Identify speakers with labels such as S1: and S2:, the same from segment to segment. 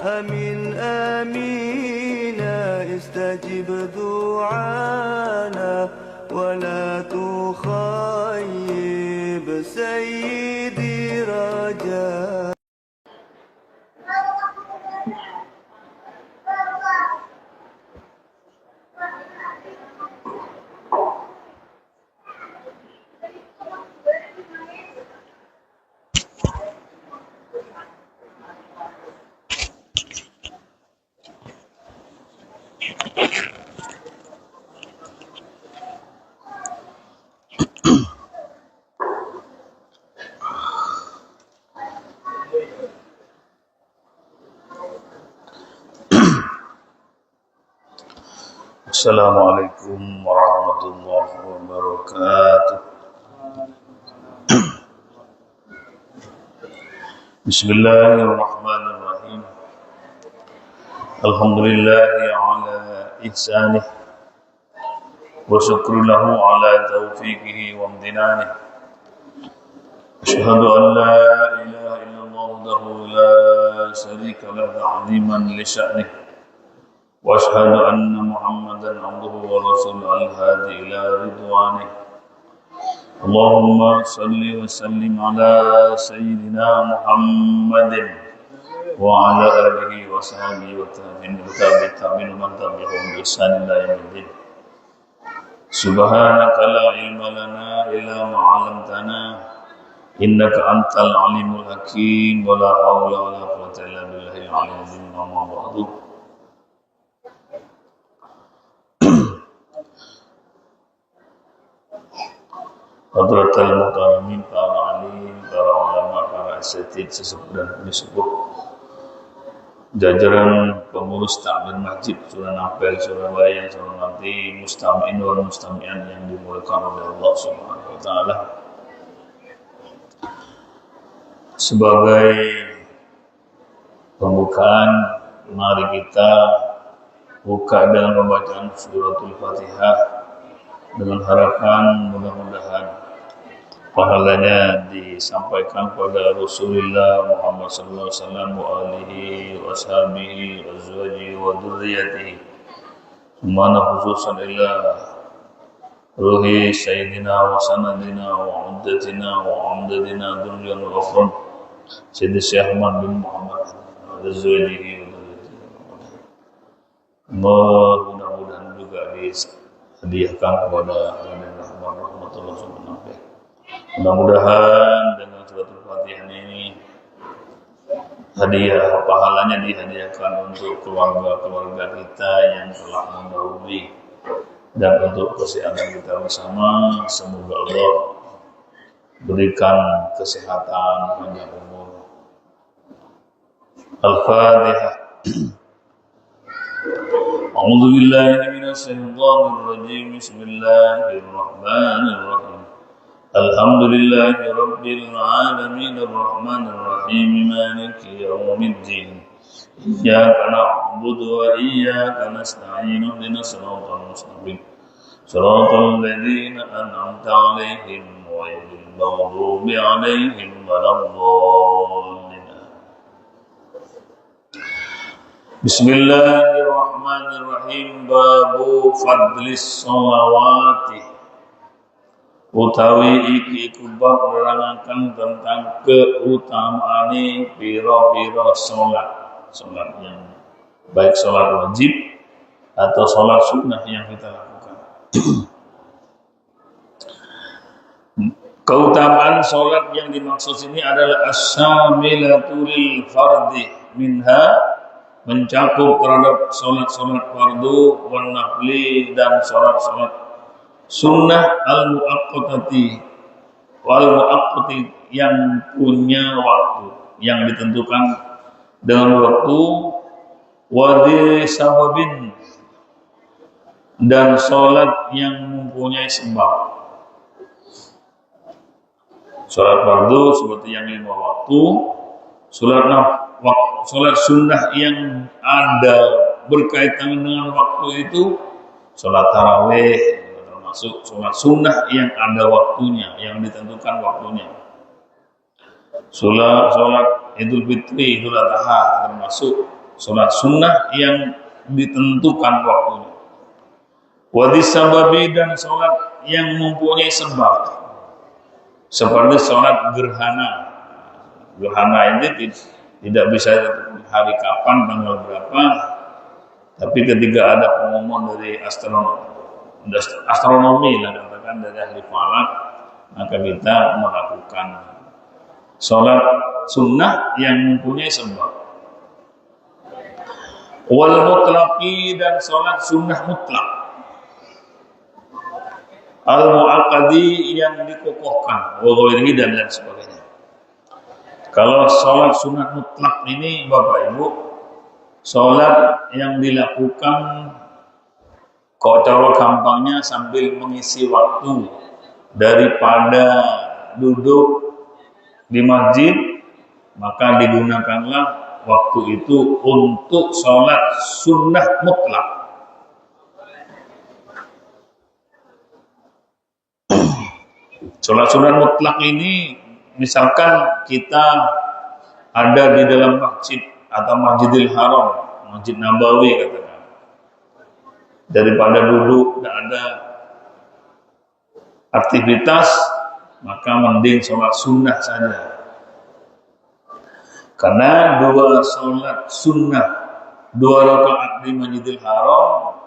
S1: آمين آمين استجب دعانا ولا تخيب سيدي رجاء.
S2: Assalamualaikum warahmatullahi wabarakatuh. Bismillahirrahmanirrahim. Alhamdulillahi ala ihsanih wa syukru lahu ala taufiqihi wa amdinanih. Asyhadu an la ilaha illallah wahdahu la syarika lahu ta'ziman li sya'nih. وأشهد أن محمدا عبده ورسوله الهادي إلى رضوانه. اللهم صل وسلم على سيدنا محمد وعلى آله وصحبه والتابعين ومن تبعهم بإحسان إلى يوم الدين. سبحانك لا علم لنا إلا ما علمتنا إنك أنت العليم الحكيم ولا حول ولا قوة إلا بالله العلي العظيم. أما بعد. Hadratul Muhtaramin, para alim, para ulama, para asatidz sesepuh dan penyesepuh, jajaran pengurus takmir masjid Suranapel, Surabaya, nanti mustami'in wal mustami'an yang dimuliakan oleh Allah Subhanahu wa taala. Sebagai pembukaan, mari kita buka dengan pembacaan suratul Fatihah dengan harapan mudah-mudahan pahalanya disampaikan pada Rasulullah Muhammad sallallahu alaihi wasallam wa alihi wa sahbihi wa azwajihi wa dzurriyyatihi. Mana khususan ila ruhi sayyidina wa sanadina wa umdatina wa umdadina dunya wa ukhra Sayyid Syekh Ahmad bin Muhammad wa azwajihi wa dzurriyyatihi. Mudah-mudahan juga dihadiahkan kepada rahmatullah subhanahu wa ta'ala. Mudah-mudahan dengan suratul Fatihah ini hadiah pahalanya dihadiahkan untuk keluarga-keluarga kita yang telah mendahului dan untuk kesehatan kita bersama. Semoga Allah berikan kesehatan panjang umur. Al-Fatihah. A'udzu billahi minasy syaithanir rajim. Bismillahirrahmanirrahim. Alhamdulillahi rabbil alamin arrahmanir rahim maliki yaumiddin. Iyyaka na'budu wa iyyaka nasta'in ihdinas siratal mustaqim. Shiratal ladzina an'amta 'alaihim ghairil maghdubi 'alaihim waladdallin. Bismillahirrahmanirrahim. Babu fadlis sholawati. Utawi iki kubab menerangkan tentang keutamaan piro-piro sholat yang baik sholat wajib atau sholat sunnah yang kita lakukan. Keutamaan sholat yang dimaksud ini adalah as-syamilatu lil fardi, minha mencakup terhadap sholat fardu, wan nafli dan sholat sunnah al-mu'aqqati yang punya waktu, yang ditentukan dengan waktu, wadi sababin dan sholat yang mempunyai sebab. Sholat fardu seperti yang 5 waktu, sholat sunnah yang ada berkaitan dengan waktu itu, sholat tarawih termasuk sholat sunnah yang ada waktunya, yang ditentukan waktunya. Sholat Idul Fitri, Idul Adha termasuk Sholat sunnah yang ditentukan waktunya. Wadisababi dan sholat yang mempunyai sebab. Seperti sholat gerhana. Gerhana ini tidak bisa hari kapan, tanggal berapa. Tapi ketika ada pengumuman dari astronomi lah katakan dari ahli falak, maka kita melakukan sholat sunnah yang mempunyai sebab. Wal mutlaqi dan sholat sunnah mutlak. Al muaqqadi yang dikokohkan, wa ghairihi dan lain sebagainya. Kalau sholat sunnah mutlak ini Bapak Ibu, sholat yang dilakukan kok cara gampangnya sambil mengisi waktu daripada duduk di masjid, maka digunakanlah waktu itu untuk sholat sunnah mutlak. Sholat sunnah mutlak ini misalkan kita ada di dalam masjid atau Masjidil Haram, Masjid Nabawi katakan, daripada duduk tidak ada aktivitas, maka mending sholat sunnah saja. Karena dua sholat sunnah, 2 rakaat di Masjidil Haram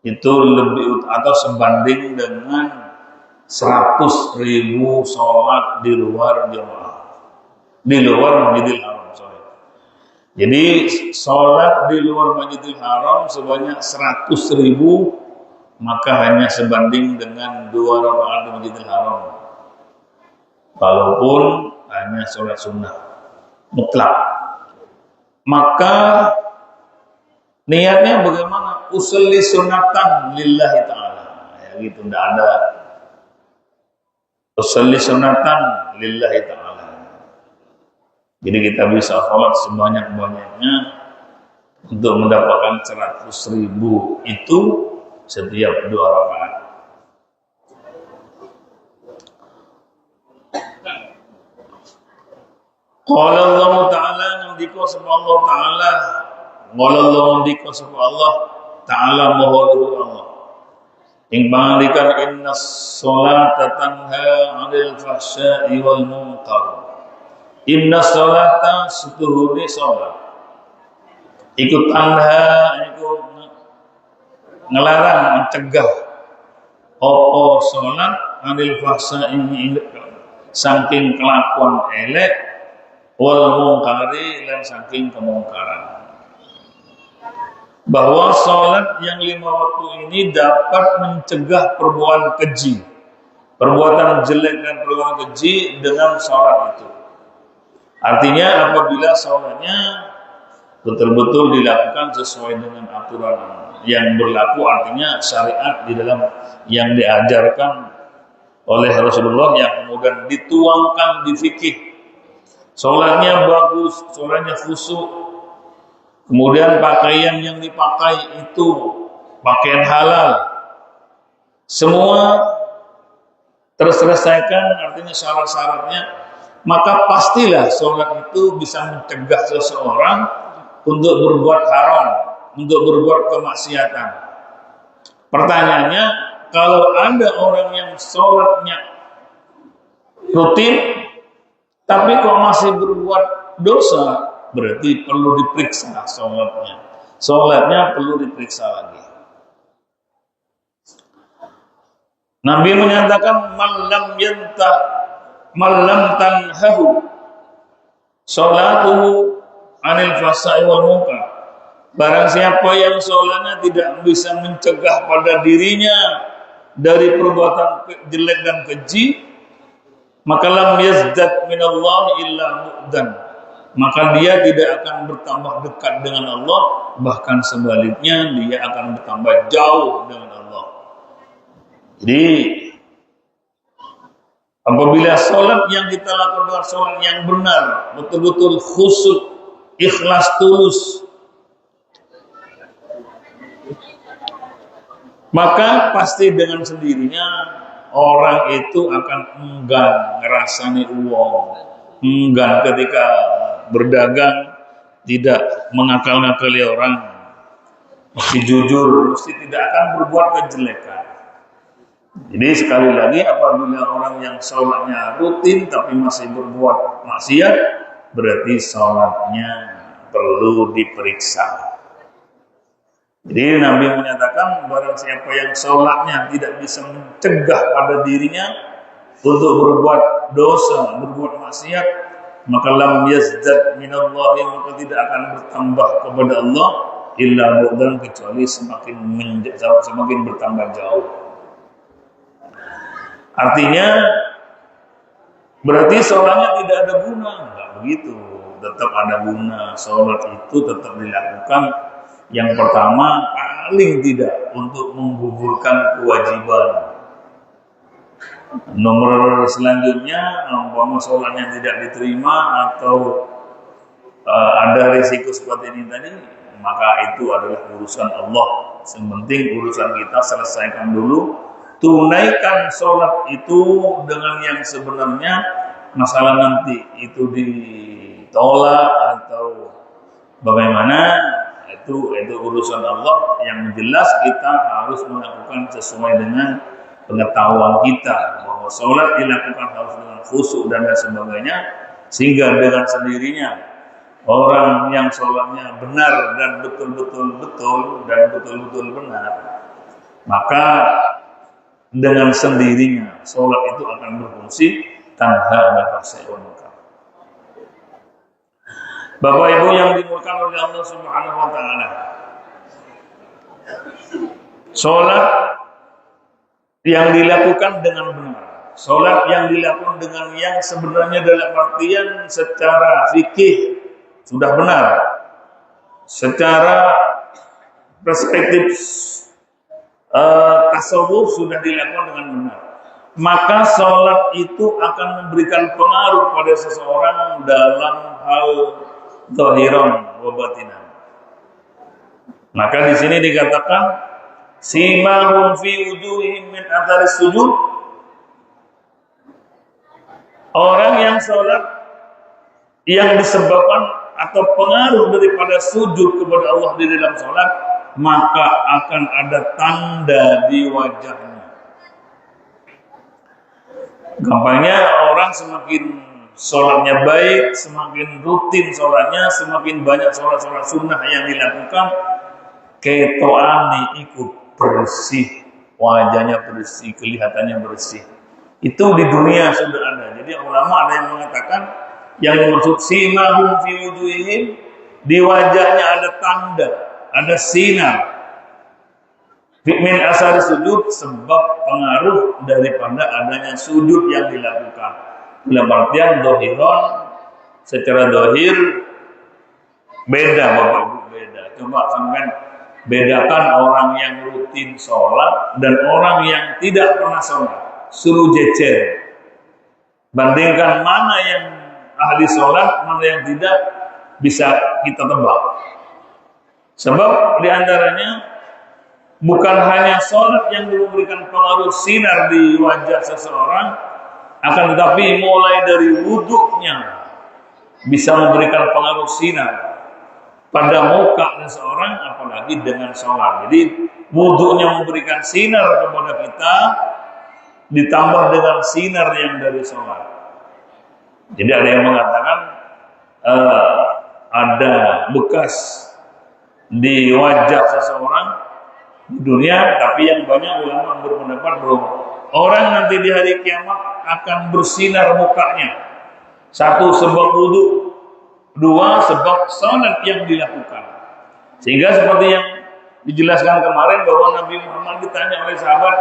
S2: itu lebih atau sebanding dengan 100.000 sholat di luar jamaah, di luar Masjidil Haram. Jadi sholat di luar Masjidil Haram sebanyak 100.000, maka hanya sebanding dengan 2 rakaat di Masjidil Haram. Walaupun hanya sholat sunnah mutlak. Maka niatnya bagaimana? Usolli sunatan lillahi ta'ala. Ya gitu, tidak ada. Usolli sunatan lillahi ta'ala. Jadi kita bisa sholat sebanyak-banyaknya untuk mendapatkan 100.000 itu setiap 2 rakaat. Qala Allah Ta'ala ngendika sapa Allah Ta'ala. Qala Allah ngendika sapa Allah Ta'ala maha luhur Allah. Ing pangandikan innas sholata tanha 'anil fahsya'i wal munkar. Inna sholata setuhune sholat ikut tanha, ikut ngelarang, mencegah apa sholat anil fahsya ini saking kelakuan elek wal mungkari dan saking kemungkaran. Bahwa sholat yang 5 waktu ini dapat mencegah perbuatan keji, perbuatan jelek dan perbuatan keji dengan sholat itu. Artinya apabila sholatnya betul-betul dilakukan sesuai dengan aturan yang berlaku, artinya syariat di dalam yang diajarkan oleh Rasulullah yang kemudian dituangkan di fikih. Sholatnya bagus, sholatnya khusyuk, kemudian pakaian yang dipakai itu pakaian halal, semua terselesaikan, artinya syarat-syaratnya, maka pastilah sholat itu bisa mencegah seseorang untuk berbuat haram, untuk berbuat kemaksiatan. Pertanyaannya, kalau ada orang yang sholatnya rutin, tapi kok masih berbuat dosa, berarti perlu diperiksa sholatnya. Sholatnya perlu diperiksa lagi. Nabi menyatakan, malam tanhahu sholatuhu anil fahsya'i wal munkar. Barang siapa yang sholatnya tidak bisa mencegah pada dirinya dari perbuatan jelek dan keji, maka lam yazdad minallahi illa mu'dan. Maka dia tidak akan bertambah dekat dengan Allah, bahkan sebaliknya dia akan bertambah jauh dengan Allah. Jadi apabila sholat yang kita lakukan adalah sholat yang benar, betul-betul khusyuk, ikhlas, tulus, maka pasti dengan sendirinya orang itu akan enggan ngerasani uang, enggan ketika berdagang, tidak mengakal-ngakali orang, mesti jujur, mesti tidak akan berbuat kejelekan. Jadi sekali lagi, apabila orang yang sholatnya rutin tapi masih berbuat maksiat, berarti sholatnya perlu diperiksa. Jadi Nabi menyatakan, barang siapa yang sholatnya tidak bisa mencegah pada dirinya untuk berbuat dosa, berbuat maksiat, maka lam yazdad minallahi, maka tidak akan bertambah kepada Allah illa bu'dan, kecuali semakin bertambah jauh. Artinya berarti sholatnya tidak ada guna. Enggak begitu, tetap ada guna. Sholat itu tetap dilakukan, yang pertama paling tidak untuk menggugurkan kewajiban. Nomor selanjutnya, umpama sholatnya tidak diterima atau ada risiko seperti ini tadi, maka itu adalah urusan Allah. Yang penting urusan kita selesaikan dulu. Tunaikan sholat itu dengan yang sebenarnya. Masalah nanti itu ditolak atau bagaimana, itu urusan Allah. Yang jelas kita harus melakukan sesuai dengan pengetahuan kita, bahwa sholat dilakukan harus dengan khusyuk dan sebagainya, sehingga dengan sendirinya orang yang sholatnya benar dan betul-betul benar, maka dengan sendirinya sholat itu akan berfungsi tanha nafasnya. Bapak Ibu yang dimuliakan oleh Allah Subhanahu wa taala, sholat yang dilakukan dengan benar, sholat yang dilakukan dengan yang sebenarnya dalam artian secara fikih sudah benar, secara perspektif tasawuf sudah dilakukan dengan benar, maka sholat itu akan memberikan pengaruh pada seseorang dalam hal zahiran wa batinan. Maka di sini dikatakan simahum fi wujuhihim min atharis sujud. Orang yang sholat yang disebabkan atau pengaruh daripada sujud kepada Allah di dalam sholat, maka akan ada tanda di wajahnya. Gampangnya, orang semakin sholatnya baik, semakin rutin sholatnya, semakin banyak sholat-sholat sunnah yang dilakukan, ketoani ikut bersih, wajahnya bersih, kelihatannya bersih. Itu di dunia sudah ada. Jadi ulama ada yang mengatakan, yang dimaksud simahum fi wujuhihim, di wajahnya ada tanda, ada sinar. Min asar sujud, sebab pengaruh daripada adanya sujud yang dilakukan. Dalam artian dohiron, secara dohir beda, Bapak Ibu, beda. Coba sampai bedakan orang yang rutin sholat dan orang yang tidak pernah sholat. Suruh jejer. Bandingkan mana yang ahli sholat, mana yang tidak, bisa kita tebak. Sebab diantaranya bukan hanya sholat yang memberikan pengaruh sinar di wajah seseorang, akan tetapi mulai dari wuduknya bisa memberikan pengaruh sinar pada muka seseorang, apalagi dengan sholat. Jadi wuduknya memberikan sinar kepada kita, ditambah dengan sinar yang dari sholat. Jadi ada yang mengatakan ada bekas di wajah seseorang di dunia, tapi yang banyak ulama berpendapat bahwa orang nanti di hari kiamat akan bersinar mukanya. Satu, sebab wudu. Dua, sebab salat yang dilakukan. Sehingga seperti yang dijelaskan kemarin, bahwa Nabi Muhammad ditanya oleh sahabat,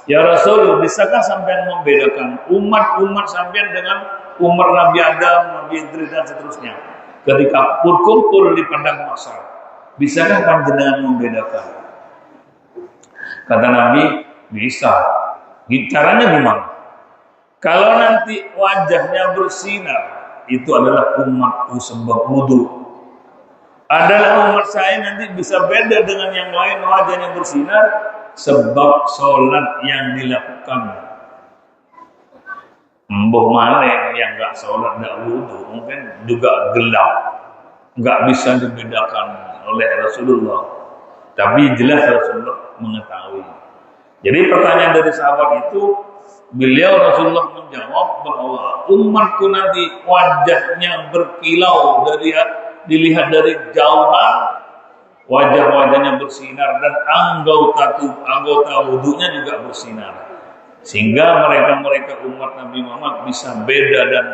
S2: ya Rasul, bisakah sampean membedakan umat-umat sampean dengan umat Nabi Adam, Nabi Idris dan seterusnya? Ketika berkumpul di padang mahsyar, bisakah panjenengan membedakan? Kata Nabi, bisa. Caranya gimana? Kalau nanti wajahnya bersinar, itu adalah umatku sebab wudu. Adalah umat saya nanti bisa beda dengan yang lain wajahnya bersinar sebab sholat yang dilakukan. Mbah mana yang nggak sholat, nggak wudu, mungkin juga gelap. nggak bisa dibedakan oleh Rasulullah. Tapi jelas Rasulullah mengetahui. Jadi pertanyaan dari sahabat itu, beliau Rasulullah menjawab bahwa umatku nanti wajahnya berkilau dilihat dari jauhan, wajah-wajahnya bersinar dan anggota wudhunya juga bersinar. Sehingga mereka umat Nabi Muhammad bisa beda dan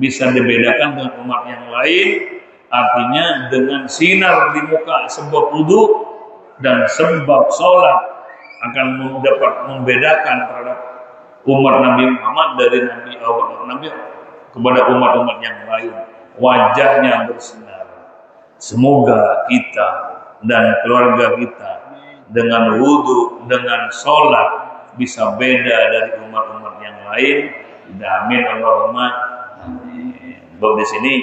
S2: bisa dibedakan dengan umat yang lain. Artinya dengan sinar di muka sebab wudhu dan sebab sholat akan dapat membedakan terhadap umat Nabi Muhammad dari Nabi kepada umat-umat yang lain. Wajahnya bersinar. Semoga kita dan keluarga kita dengan wudhu, dengan sholat bisa beda dari umat-umat yang lain. Amin Allahumma amin. Bahwa di sini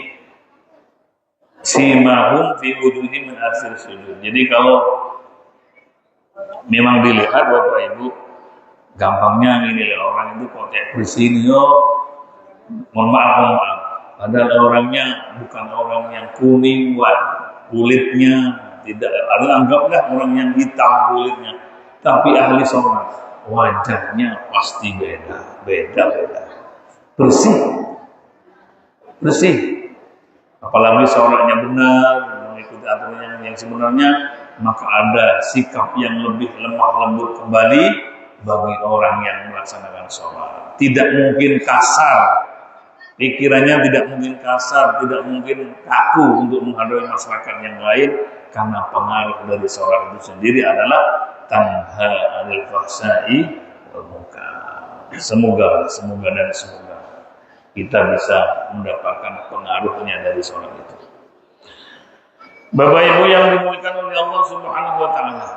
S2: simahum fi wuduhihim min asir sujud. Jadi kalau memang dilihat Bapak Ibu, gampangnya ini orang itu kok kayak bersih mohon maaf. Padahal orangnya bukan orang yang kuning kulitnya, tidak ada, anggaplah orang yang hitam kulitnya, tapi ahli sholat, wajahnya pasti beda, bersih. Apalagi sholatnya benar, mengikuti aturan yang sebenarnya, maka ada sikap yang lebih lemah lembut kembali bagi orang yang melaksanakan sholat. Tidak mungkin kasar, pikirannya tidak mungkin kasar, tidak mungkin kaku untuk menghadapi masyarakat yang lain, karena pengaruh dari sholat itu sendiri adalah tanha 'anil fahsya'i wal munkar. Semoga kita bisa mendapatkan pengaruhnya dari sholat itu. Bapak Ibu yang dimuliakan oleh Allah Subhanahu wa taala.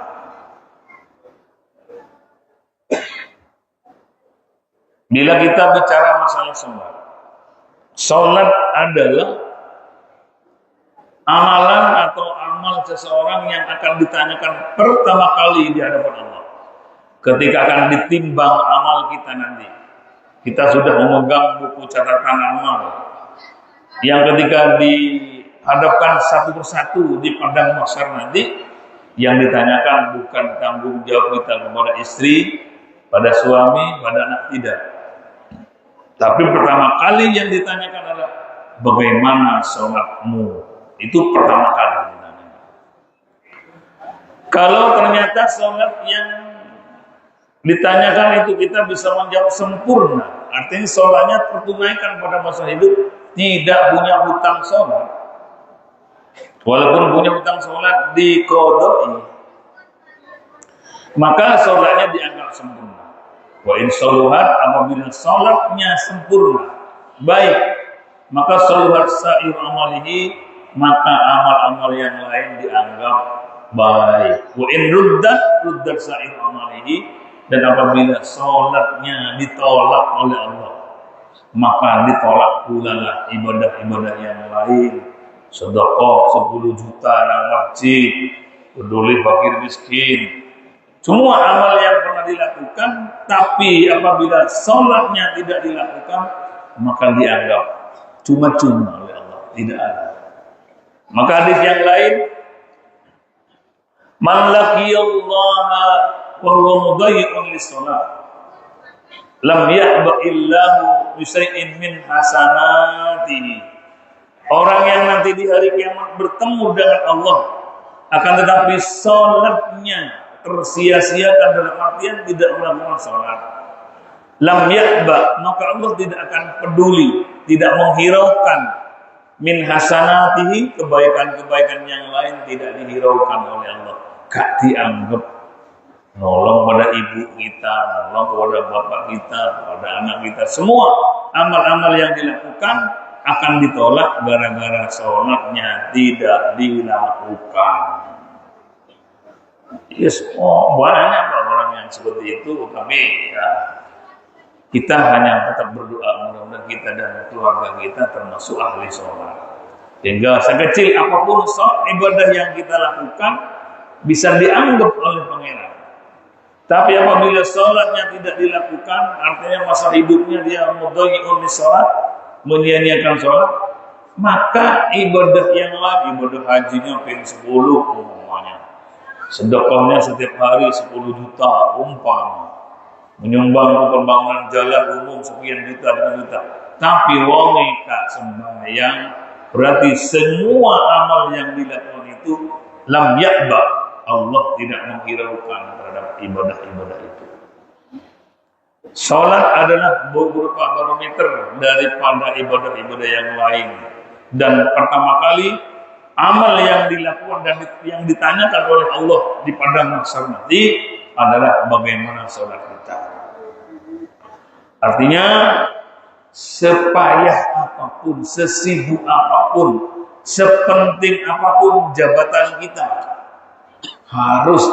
S2: Bila kita bicara masalah sholat adalah amalan atau amal seseorang yang akan ditanyakan pertama kali di hadapan Allah. Ketika akan ditimbang amal kita nanti, kita sudah memegang buku catatan amal yang ketika dihadapkan satu persatu di padang mahsyar nanti, yang ditanyakan bukan tanggung jawab kita kepada istri, pada suami, pada anak, tidak. Tapi pertama kali yang ditanyakan adalah bagaimana sholatmu. Itu pertama kali ditanyakan. Kalau ternyata sholat yang ditanyakan itu kita bisa menjawab sempurna, artinya sholatnya tertunaikan pada masa hidup, tidak punya hutang sholat, walaupun punya hutang sholat diqodoi, maka sholatnya dianggap sempurna. Wa in sholuhat, apabila sholatnya sempurna, baik, maka sholuhat sa'ir amalihi, maka amal-amal yang lain dianggap baik. Wa in ruddat sa'ir amalihi, dan apabila sholatnya ditolak oleh Allah, maka ditolak pula lah ibadah-ibadah yang lain. Sedekah 10 juta nang masjid, peduli fakir miskin, semua amal yang pernah dilakukan, tapi apabila sholatnya tidak dilakukan, maka dianggap cuma-cuma oleh Allah, tidak ada. Maka hadis yang lain, man laqiyallaha wa huwa mudayyi'un lis-shalah, lam ya'ba illahu bi syai'in min hasanatihi. Orang yang nanti di hari kiamat bertemu dengan Allah, akan tetapi sholatnya tersia-siakan dalam artian tidak melakukan sholat, lam ya'ba, maka Allah tidak akan peduli, tidak menghiraukan min hasanatihi, kebaikan-kebaikan yang lain tidak dihiraukan oleh Allah. Gak dianggap. Nolong pada ibu kita, nolong kepada bapak kita, pada anak kita, semua amal-amal yang dilakukan akan ditolak gara-gara sholatnya tidak dilakukan. Yes, banyak orang yang seperti itu, tapi ya, kita hanya tetap berdoa mudah-mudahan kita dan keluarga kita termasuk ahli sholat, sehingga sekecil apapun ibadah yang kita lakukan bisa dianggap oleh Pangeran. Tapi apabila sholatnya tidak dilakukan, artinya masa hidupnya dia mudayyi'un lis-sholat, menyia-nyiakan sholat, maka ibadah yang lain, ibadah hajinya pin 10 umpamanya, sedekahnya setiap hari 10 juta umpama, menyumbang ke pembangunan jalan umum sekian juta. Tapi wong kak sembahyang, berarti semua amal yang dilakukan itu lam yakba, Allah tidak menghiraukan terhadap ibadah-ibadah itu. Salat adalah berupa barometer daripada ibadah-ibadah yang lain. Dan pertama kali amal yang dilakukan dan yang ditanyakan oleh Allah di padang mahsyar nanti adalah bagaimana salat kita. Artinya sepayah apapun, sesibuk apapun, sepenting apapun jabatan kita, harus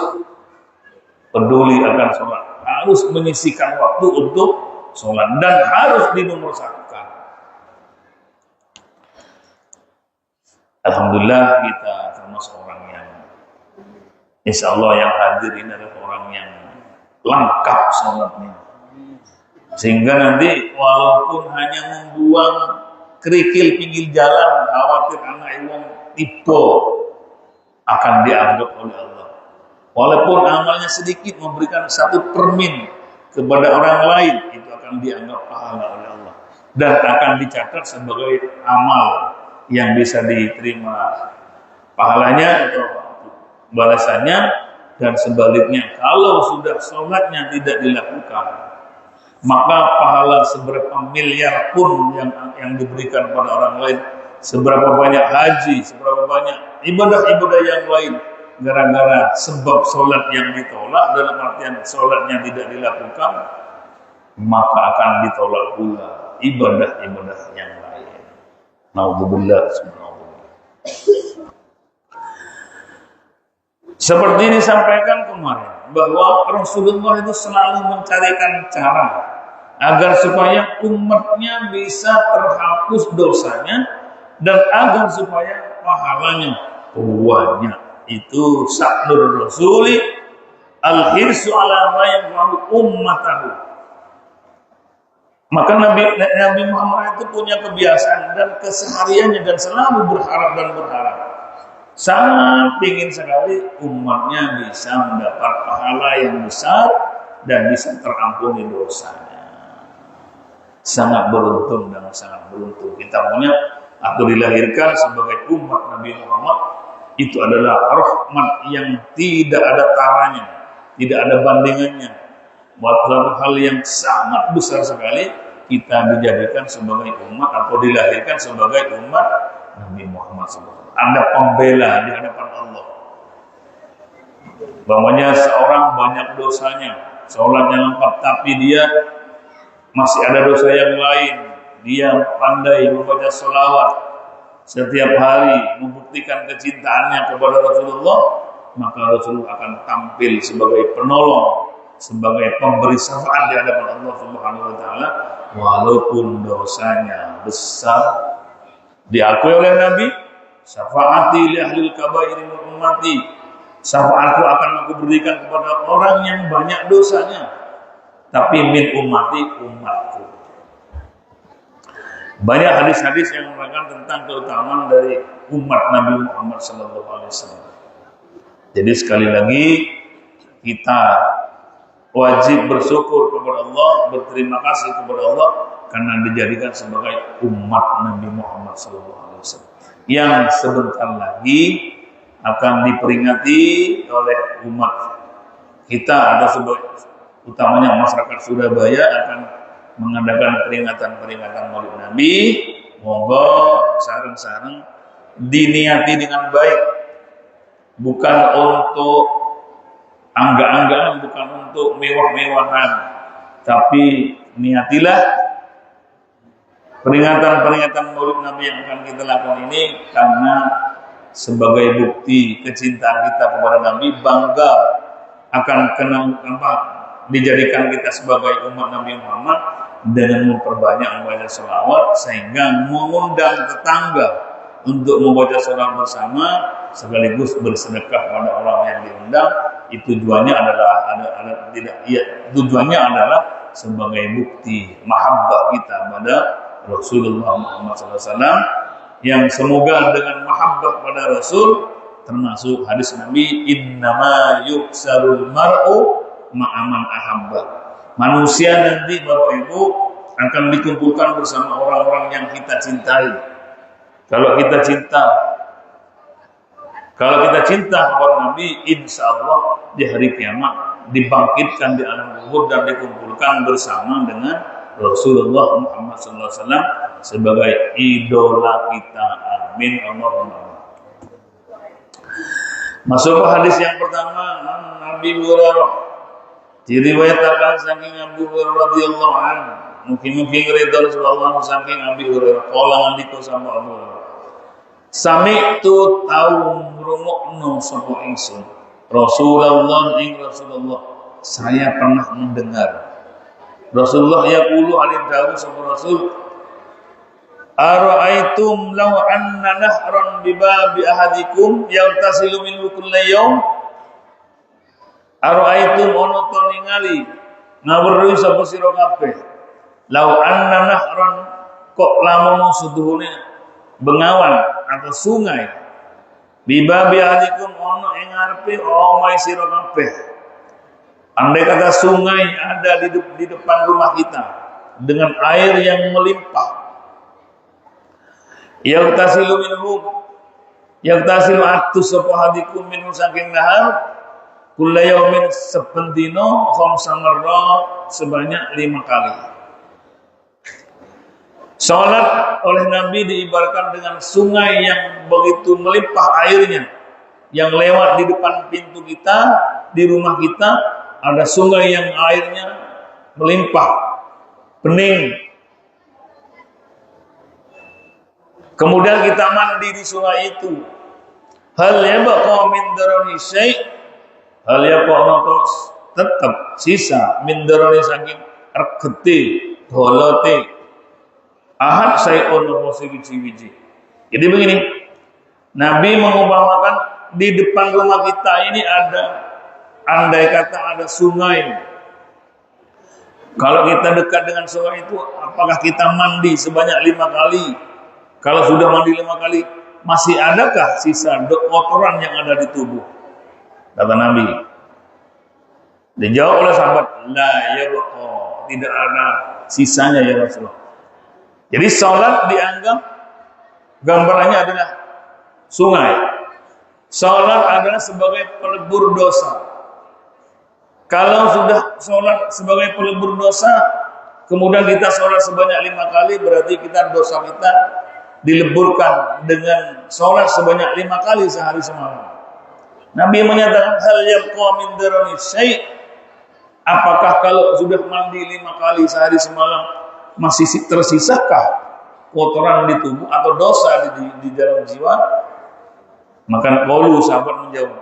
S2: peduli akan sholat, harus menyisihkan waktu untuk sholat, dan harus dinomorsatukan. Alhamdulillah kita termasuk orang yang insya Allah yang hadir ini adalah orang yang lengkap sholatnya, sehingga nanti walaupun hanya membuang kerikil pinggir jalan, khawatir anak iwang tipe, akan dianggap oleh Allah. Walaupun amalnya sedikit, memberikan 1 permin kepada orang lain, itu akan dianggap pahala oleh Allah dan akan dicatat sebagai amal yang bisa diterima pahalanya atau balasannya. Dan sebaliknya, kalau sudah sholatnya tidak dilakukan, maka pahala seberapa miliar pun yang diberikan pada orang lain, seberapa banyak haji, seberapa banyak ibadah-ibadah yang lain, gara-gara sebab sholat yang ditolak, dalam artian sholatnya tidak dilakukan, maka akan ditolak pula ibadah-ibadah yang lain. Naudzubillah. Seperti disampaikan kemarin, bahwa Rasulullah itu selalu mencarikan cara agar supaya umatnya bisa terhapus dosanya dan agar supaya pahalanya banyak. Itu sa'nur rasuli al-hirsu ala ma yanfa'u ummatahu. Maka Nabi Muhammad itu punya kebiasaan dan kesehariannya dan selalu berharap dan berharap. Sangat ingin sekali umatnya bisa mendapat pahala yang besar dan bisa terampuni dosanya. Sangat beruntung dan sangat beruntung. Kita punya atau dilahirkan sebagai umat Nabi Muhammad, itu adalah rahmat yang tidak ada taranya, tidak ada bandingannya. Buat satu hal yang sangat besar sekali, kita dijadikan sebagai umat atau dilahirkan sebagai umat Nabi Muhammad SAW. Ada pembela di hadapan Allah. Bahwanya seorang banyak dosanya, sholatnya lengkap, tapi dia masih ada dosa yang lain. Dia pandai membaca sholawat setiap hari, membuktikan kecintaannya kepada Rasulullah, maka Rasulullah akan tampil sebagai penolong, sebagai pemberi syafaat di hadapan Allah Subhanahu wa taala, walaupun dosanya besar. Diakui oleh Nabi, syafaati li ahlil kabairi min ummati, syafaatku akan aku berikan kepada orang yang banyak dosanya, tapi min ummati, umatku. Banyak hadis-hadis yang menerangkan tentang keutamaan dari umat Nabi Muhammad SAW. Jadi sekali lagi kita wajib bersyukur kepada Allah, berterima kasih kepada Allah karena dijadikan sebagai umat Nabi Muhammad SAW yang sebentar lagi akan diperingati oleh umat kita atau sebagai utamanya masyarakat Surabaya akan mengadakan peringatan Maulid Nabi. Monggo sareng-sareng diniati dengan baik, bukan untuk angga-anggaan, bukan untuk mewah-mewahan, tapi niatilah peringatan Maulid Nabi yang akan kita lakukan ini karena sebagai bukti kecintaan kita kepada Nabi, bangga akan dijadikan kita sebagai umat Nabi Muhammad dengan memperbanyak membaca sholawat, sehingga mengundang tetangga untuk membaca sholawat bersama sekaligus bersedekah pada orang yang diundang. Tujuannya adalah sebagai bukti mahabbah kita pada Rasulullah Muhammad SAW yang semoga dengan mahabbah pada Rasul, termasuk hadis Nabi, innama yuksarul mar'u ma'aman ahabba. Manusia nanti Bapak Ibu akan dikumpulkan bersama orang-orang yang kita cintai. Kalau kita cinta kepada Nabi, insya Allah di hari kiamat dibangkitkan di alam kubur dan dikumpulkan bersama dengan Rasulullah Muhammad SAW sebagai idola kita. Amin Allahumma. Masuk ke hadis yang pertama, Nabi Hurairah diriwayatkan saking Abu Hurairah radhiyallahu anhu. Mungkin ridha Rasulullah saking Abi Hurairah qala ngandika sama Abu Hurairah. Sami'tu taum ngrungokno sapa ingsun. Rasulullah saya pernah mendengar Rasulullah yaqulu alaihi dawuh sapa Rasul, ara'aitum law anna nahran bi babi ahadikum yaghtasilu minhu kulla yawm. Ara'aitum ono to ningali ngawruhi sapa sira kabeh. Law anna nahran kok lamun seduhune bengawan atau sungai bi babi ahadikum ono ing ngarepe omahe sira kabeh. Andai kata sungai ada di depan rumah kita dengan air yang melimpah, yaghtasilu atus sapa hadikum minhu saking nahar kulla yaumin sependino khamsa marrat sebanyak 5 kali. Salat oleh Nabi diibaratkan dengan sungai yang begitu melimpah airnya, yang lewat di depan pintu kita, di rumah kita ada sungai yang airnya melimpah, bening. Kemudian kita mandi di sungai itu. Hal yabqa min darani syai', hal yabqa tetap sisa min darani saking regete, dolote. Ahad syai'un wa wiji. Jadi begini, Nabi mengumpamakan di depan rumah kita ini ada, andai kata ada sungai. Kalau kita dekat dengan sungai itu, apakah kita mandi sebanyak 5 kali? Kalau sudah mandi 5 kali, masih adakah sisa kotoran yang ada di tubuh? Kata Nabi. Dijawab oleh sahabat, la yabqa, tidak ada sisanya ya Rasulullah. Jadi salat dianggap gambarannya adalah sungai. Salat adalah sebagai pelebur dosa. Kalau sudah sholat sebagai pelebur dosa, kemudian kita sholat sebanyak 5 kali, berarti dosa kita dileburkan dengan sholat sebanyak 5 kali sehari semalam. Nabi menyatakan hal yabqa min darani syai', apakah kalau sudah mandi 5 kali sehari semalam masih tersisakah kotoran di tubuh atau dosa di dalam jiwa? Maka qaulu sahabat menjawab,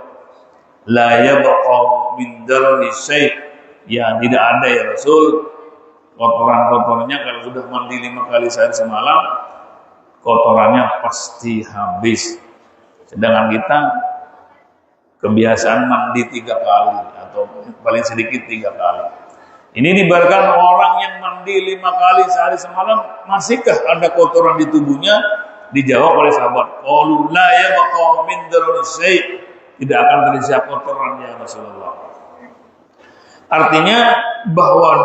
S2: la yabqa min darani syai', ya tidak ada ya Rasul, kotoran-kotorannya kalau sudah mandi 5 kali sehari semalam, kotorannya pasti habis. Sedangkan kita kebiasaan mandi 3 kali atau paling sedikit 3 kali. Ini diibaratkan orang yang mandi 5 kali sehari semalam, masihkah ada kotoran di tubuhnya? Dijawab oleh sahabat, qalu la yabqa min darani syai', tidak akan tersisa kotoran ya Rasulullah. Artinya bahwa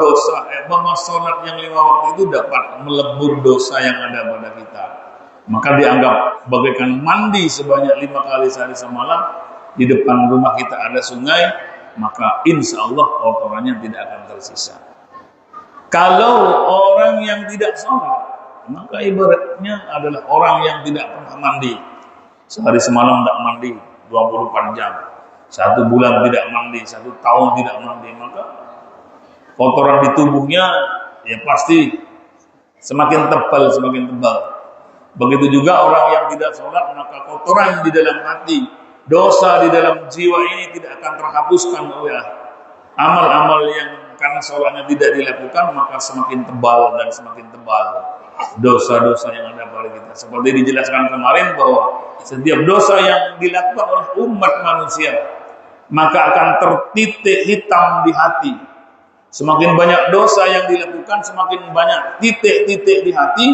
S2: bahwa sholat yang 5 waktu itu dapat melebur dosa yang ada pada kita. Maka dianggap bagaikan mandi sebanyak 5 kali sehari semalam, di depan rumah kita ada sungai, maka insya Allah kotorannya tidak akan tersisa. Kalau orang yang tidak sholat, maka ibaratnya adalah orang yang tidak pernah mandi. Sehari semalam tidak mandi 24 jam, 1 bulan tidak mandi, 1 tahun tidak mandi, maka kotoran di tubuhnya ya pasti semakin tebal, semakin tebal. Begitu juga orang yang tidak sholat, maka kotoran di dalam hati, dosa di dalam jiwa ini tidak akan terhapuskan oleh amal-amal yang karena sholatnya tidak dilakukan, maka semakin tebal dan semakin tebal dosa-dosa yang ada pada kita. Seperti dijelaskan kemarin bahwa setiap dosa yang dilakukan oleh umat manusia, maka akan tertitik hitam di hati. Semakin banyak dosa yang dilakukan, semakin banyak titik-titik di hati.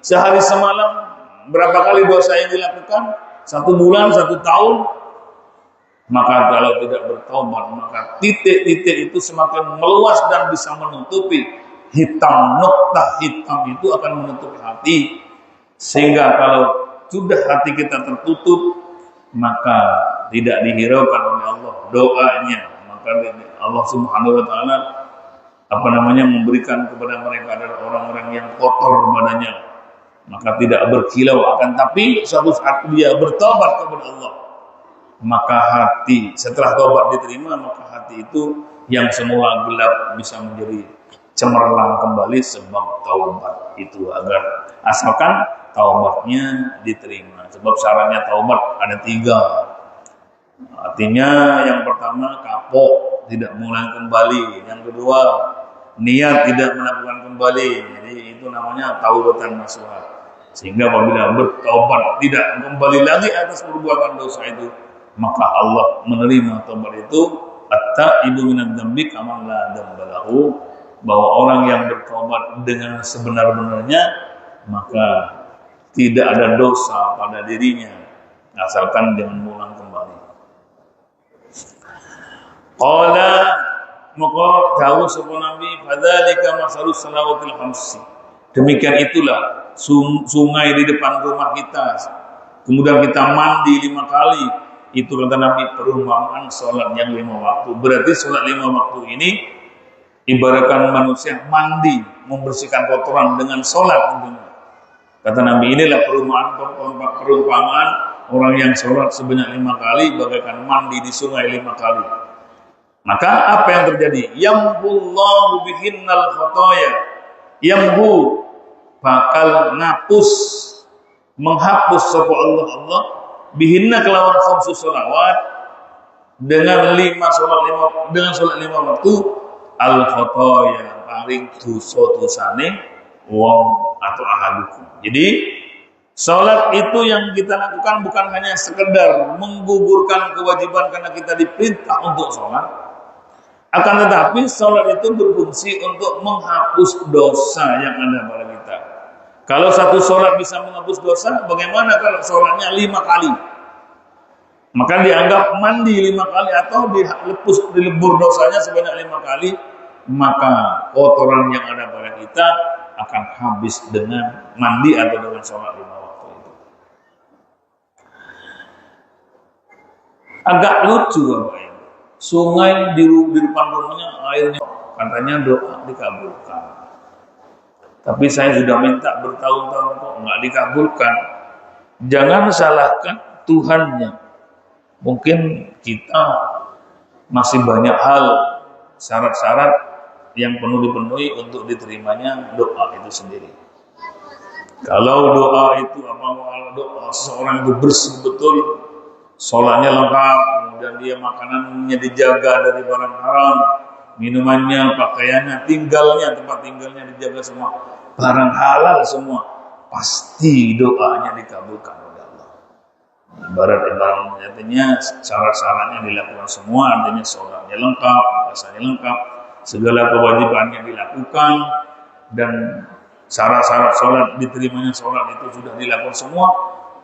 S2: Sehari semalam berapa kali dosa yang dilakukan? 1 bulan, 1 tahun. Maka kalau tidak bertaubat, maka titik-titik itu semakin meluas dan bisa menutupi hitam, noktah hitam itu akan menutupi hati. Sehingga kalau sudah hati kita tertutup, maka tidak dihiraukan oleh Allah doanya. Maka Allah Subhanahu wa taala memberikan kepada mereka adalah orang-orang yang kotor badannya, maka tidak berkilau. Akan tapi suatu saat dia bertobat kepada Allah, maka hati setelah tobat diterima, maka hati itu yang semula gelap bisa menjadi cemerlang kembali sebab taubat itu, agar asalkan taubatnya diterima. Sebab syaratnya taubat ada 3. Artinya yang pertama kapok, tidak mengulang kembali. Yang kedua niat tidak melakukan kembali. Jadi itu namanya taubatan nasuha. Sehingga apabila bertaubat tidak kembali lagi atas perbuatan dosa itu, maka Allah menerima taubat itu. At-taibu minadz dzambi kaman la dzamba lahu, bahwa orang yang bertaubat dengan sebenar-benarnya maka tidak ada dosa pada dirinya asalkan jangan mengulang kembali. Qala maka dawuh sapa Nabi, fadzalika masalus salawatil khamsi. Demikian itulah sungai di depan rumah kita, kemudian kita mandi 5 kali. Itu kata Nabi perumpamaan sholat yang 5 waktu. Berarti sholat 5 waktu ini ibaratkan manusia mandi, membersihkan kotoran dengan sholat tentunya. Kata Nabi, inilah perumpamaan orang yang sholat sebanyak 5 kali bagaikan mandi di sungai 5 kali. Maka apa yang terjadi? Yamhullahu bihinnal khotoya. Yamhu bakal ngapus, menghapus sapa Allah bihinna kelawan khamsus sholawat, dengan 5 sholat 5 waktu, al khotoya paling dosa-dosane wong atau ahadukum. Jadi sholat itu yang kita lakukan bukan hanya sekedar menggugurkan kewajiban karena kita diperintah untuk sholat, akan tetapi sholat itu berfungsi untuk menghapus dosa yang ada pada kita. Kalau satu sholat bisa menghapus dosa, bagaimana kalau sholatnya 5 kali? Maka dianggap mandi 5 kali atau dilebur dosanya sebanyak 5 kali, maka kotoran yang ada pada kita akan habis dengan mandi atau dengan sholat 5 waktu itu. Agak lucu Bapak Ibu. Sungai di depan rumahnya airnya katanya doa dikabulkan. Tapi saya sudah minta bertahun-tahun kok nggak dikabulkan. Jangan salahkan Tuhannya. Mungkin kita masih banyak hal syarat-syarat yang perlu dipenuhi untuk diterimanya doa itu sendiri. Kalau doa itu doa seseorang itu bersih betul, sholatnya lengkap, kemudian dia makanannya dijaga dari barang haram, minumannya, pakaiannya, tempat tinggalnya dijaga semua, barang halal semua, pasti doanya dikabulkan oleh Allah. Ibarat artinya syarat-syaratnya dilakukan semua, artinya sholatnya lengkap, puasanya lengkap, segala kewajibannya dilakukan, dan syarat-syarat sholat diterimanya sholat itu sudah dilakukan semua,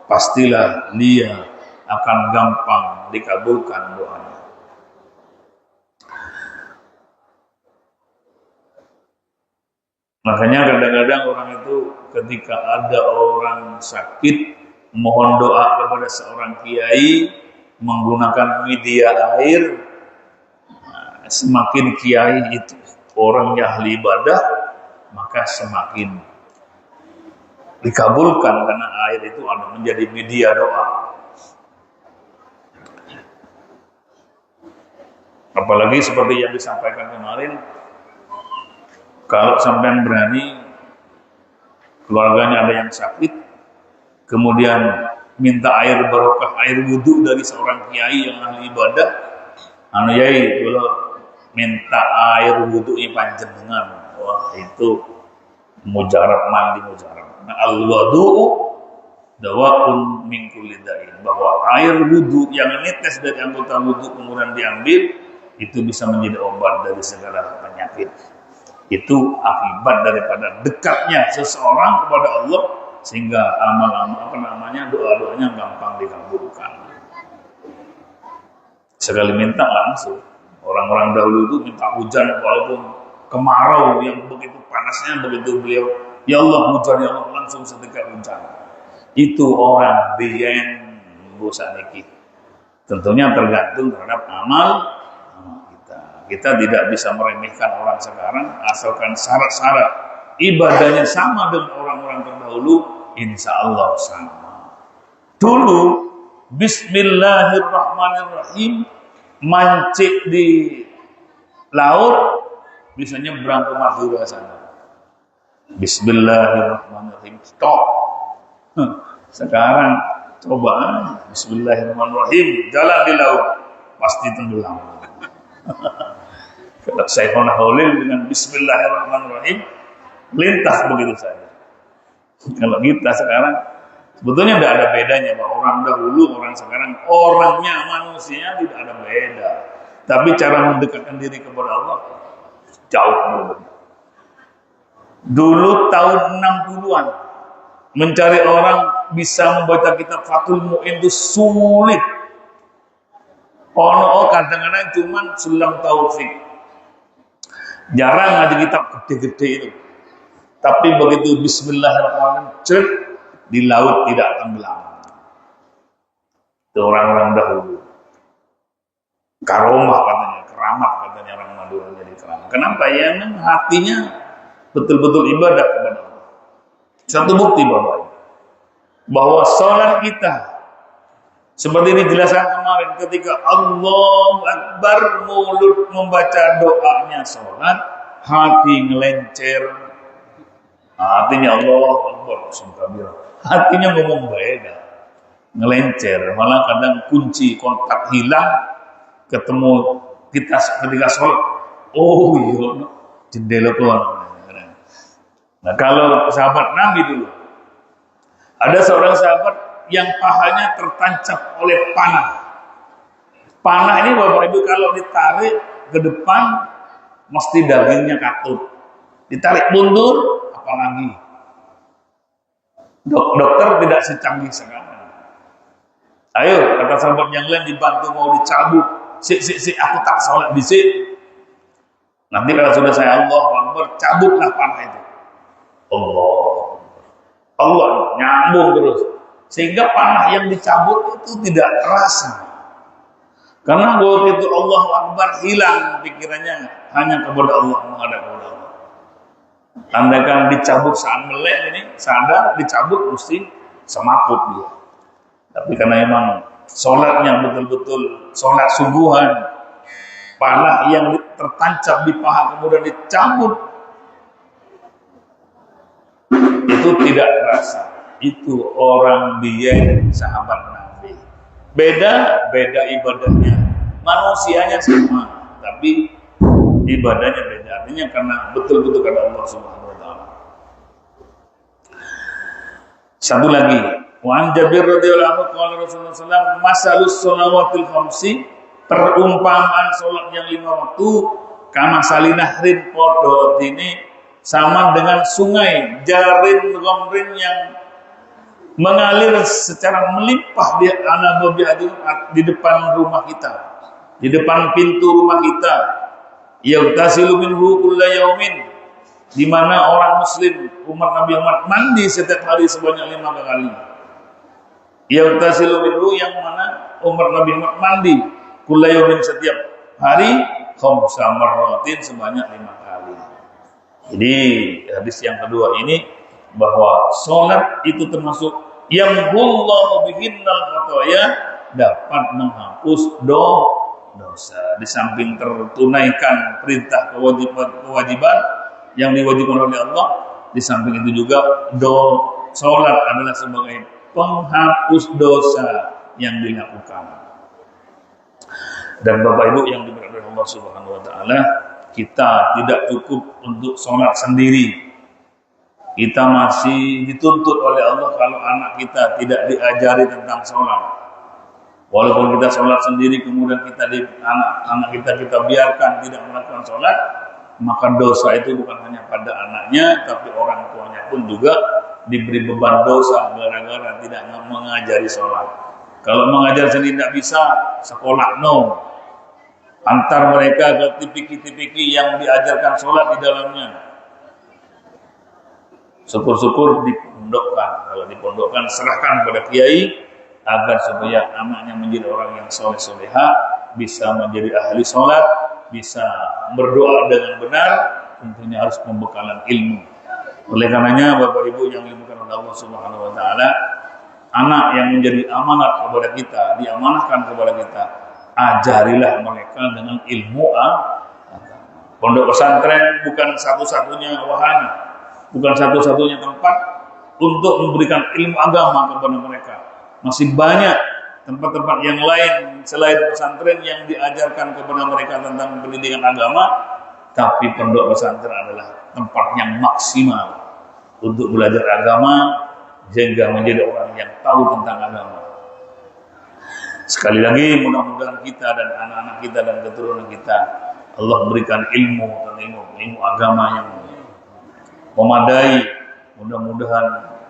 S2: pastilah dia akan gampang dikabulkan doanya. Makanya kadang-kadang orang itu ketika ada orang sakit mohon doa kepada seorang kiai menggunakan media air, semakin kiai itu orangnya ahli ibadah, maka semakin dikabulkan karena air itu ada menjadi media doa. Apalagi seperti yang disampaikan kemarin, kalau sampean berani keluarganya ada yang sakit, kemudian minta air barokah, air wudhu dari seorang kiai yang ahli ibadah, yai kalau minta air wudhu panjenengan, wah itu mujarab, mandi mujarab. Nah, al-wudu'u dawa'un min kulli da'in, bahwa air wudhu yang netes dari anggota wudhu kemudian diambil, itu bisa menjadi obat dari segala penyakit. Itu akibat daripada dekatnya seseorang kepada Allah sehingga doa-doanya gampang dikabulkan. Sekali minta langsung. Orang-orang dahulu itu minta hujan walaupun kemarau yang begitu panasnya, begitu beliau, ya Allah hujan, ya Allah, langsung sedekat hujan. Itu orang biyen bosan niki. Tentunya tergantung terhadap amal kita. Kita tidak bisa meremehkan orang sekarang asalkan syarat-syarat ibadahnya sama dengan orang-orang terdahulu, insya Allah sama. Dulu Bismillahirrahmanirrahim mancing di laut bisa nyebrang ke Madura sana. Bismillahirrahmanirrahim stop. Sekarang coba Bismillahirrahmanirrahim jalan di laut pasti tenggelam. Kalau Syekhona Holil dengan Bismillahirrahmanirrahim lintas begitu saja. Kalau kita sekarang sebetulnya tidak ada bedanya, bahwa orang dahulu, orang sekarang, orangnya, manusianya tidak ada beda. Tapi cara mendekatkan diri kepada Allah jauh berbeda. Dulu tahun 60-an mencari orang bisa membaca kitab Fathul Mu'in itu sulit. Kadang-kadang cuman Sulam Taufik. Jarang ngaji kitab gede-gede itu. Tapi begitu Bismillahirrahmanirrahim di laut tidak tenggelam. Itu orang-orang dahulu. Karomah katanya, keramat katanya orang Madura jadi keramat. Kenapa? Ya hatinya betul-betul ibadah kepada Allah. Satu bukti bahwa sholat kita seperti dijelaskan kemarin, ketika Allahu Akbar mulut membaca doanya sholat, hati ngelencer. Artinya Allah Akbar, hatinya ngomong beda, ngelencer. Malah kadang kunci kontak hilang, ketemu kita ketika sholat, oh iya, jendela keluar. Nah kalau sahabat Nabi dulu, ada seorang sahabat yang pahanya tertancap oleh panah. Panah ini Bapak Ibu kalau ditarik ke depan, mesti dagingnya katut. Ditarik mundur, apalagi. Dokter tidak secanggih sekarang. Ayo, kata sahabat yang lain dibantu mau dicabut. Si, aku tak sholat di sini. Nanti kalau sudah saya Allah Akbar, cabutlah panah itu. Allah nyambung terus. Sehingga panah yang dicabut itu tidak terasa. Karena waktu itu Allah Akbar hilang pikirannya hanya kepada Allah, menghadap kepada Allah. Andaikan dicabut saat melek ini, sadar dicabut mesti semaput dia. Tapi karena memang sholatnya betul-betul sholat sungguhan, panah yang tertancap di paha kemudian dicabut, itu tidak terasa. Itu orang biyen sahabat Nabi. Beda ibadahnya. Manusianya sama, tapi ibadahnya beda. Artinya karena betul-betul karena Allah Subhanahu wa taala. Satu lagi, wa an Jabir radhiyallahu anhu qala Rasulullah sallallahu alaihi wasallam masalus shalawatil khamsi, perumpamaan salat yang 5 waktu kama salinahrin padha dene sama dengan sungai jarin gomrin yang mengalir secara melimpah di depan rumah kita, di depan pintu rumah kita. Yaghtasilu minhu kulla yaumin, di mana orang muslim umat Nabi Muhammad mandi setiap hari sebanyak 5 kali. Yaghtasilu minhu, yang mana umat Nabi Muhammad mandi kulla yaumin setiap hari khamsa marratin sebanyak 5 kali. Jadi hadis yang kedua ini bahwa sholat itu termasuk yang Allahu bihinnal khataya, dapat menghapus dosa. Di samping tertunaikan perintah kewajiban yang diwajibkan oleh Allah, di samping itu juga sholat adalah sebagai penghapus dosa yang dilakukan. Dan Bapak Ibu yang diberkati oleh Allah Subhanahu wa taala, kita tidak cukup untuk sholat sendiri. Kita masih dituntut oleh Allah kalau anak kita tidak diajari tentang sholat. Walaupun kita sholat sendiri, kemudian anak kita biarkan tidak melakukan sholat, maka dosa itu bukan hanya pada anaknya, tapi orang tuanya pun juga diberi beban dosa gara-gara tidak mengajari sholat. Kalau mengajar sendiri tidak bisa, sekolah no. Antar mereka ke tipiki-tipiki yang diajarkan sholat di dalamnya. Syukur-syukur dipondokkan. Kalau dipondokkan, serahkan kepada kiai agar supaya anaknya menjadi orang yang soleh-soleha, bisa menjadi ahli sholat, bisa berdoa dengan benar, tentunya harus pembekalan ilmu. Oleh karenanya, Bapak Ibu yang dimuliakan oleh Allah Subhanahu Wa Taala, anak yang menjadi amanat kepada kita, diamanahkan kepada kita, ajarilah mereka dengan ilmu agama. Pondok pesantren bukan satu-satunya wahana, bukan satu-satunya tempat untuk memberikan ilmu agama kepada mereka. Masih banyak tempat-tempat yang lain selain pesantren yang diajarkan kepada mereka tentang pendidikan agama, tapi pondok pesantren adalah tempat yang maksimal untuk belajar agama sehingga menjadi orang yang tahu tentang agama. Sekali lagi, mudah-mudahan kita dan anak-anak kita dan keturunan kita, Allah berikan ilmu agama yang memadai. Mudah-mudahan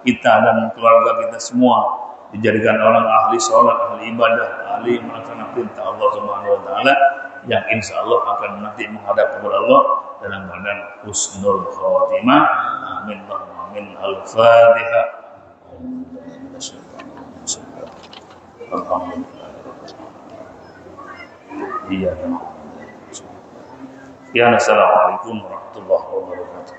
S2: kita dan keluarga kita semua dijadikan orang ahli sholat, ahli ibadah, ahli melaksanakan perintah Allah Subhanahu Wa Taala, yang insya Allah akan nanti menghadap kepada Allah dalam keadaan husnul khawatimah. Amin. Amin. Al-Fatihah. Alhamdulillah. Iya. Ya, assalamualaikum warahmatullahi wabarakatuh.